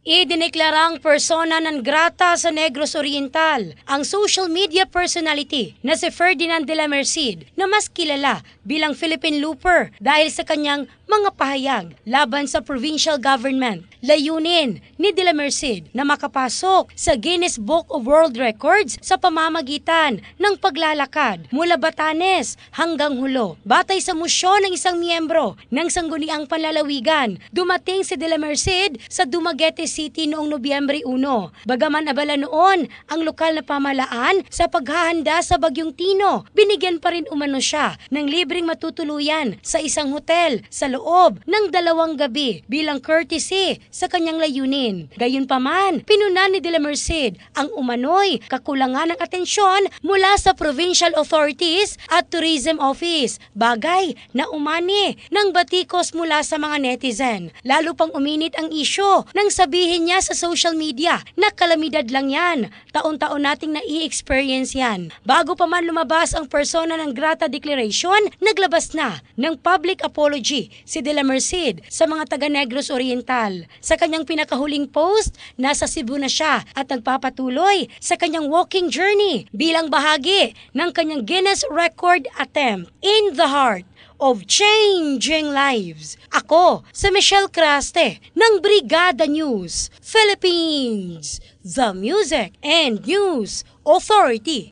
Idineklarang persona non grata sa Negros Oriental ang social media personality na si Ferdinand de la Merced na mas kilala bilang Philippine Looper dahil sa kanyang mga pahayag laban sa provincial government. Layunin ni de la Merced na makapasok sa Guinness Book of World Records sa pamamagitan ng paglalakad mula Batanes hanggang Hulo. Batay sa musyon ng isang miyembro ng Sangguniang Panlalawigan, dumating si de la Merced sa Dumaguete City noong Nobyembre 1. Bagaman abala noon ang lokal na pamahalaan sa paghahanda sa Bagyong Tino, binigyan pa rin umano siya ng libreng matutuluyan sa isang hotel sa loob ng 2 gabi bilang courtesy sa kanyang layunin. Gayunpaman, pinunan ni de la Merced ang umano'y kakulangan ng atensyon mula sa provincial authorities at tourism office, bagay na umani ng batikos mula sa mga netizen. Lalo pang uminit ang isyu nang sabihin niya sa social media na kalamidad lang yan, taon-taon nating nai-experience yan. Bago pa man lumabas ang persona ng grata declaration, naglabas na ng public apology si de la Merced sa mga taga Negros Oriental. Sa kanyang pinakahuling post, nasa Cebu na siya at nagpapatuloy sa kanyang walking journey bilang bahagi ng kanyang Guinness Record attempt in the heart of changing lives. Ako, si Michelle Craste ng Brigada News Philippines, the Music and News Authority.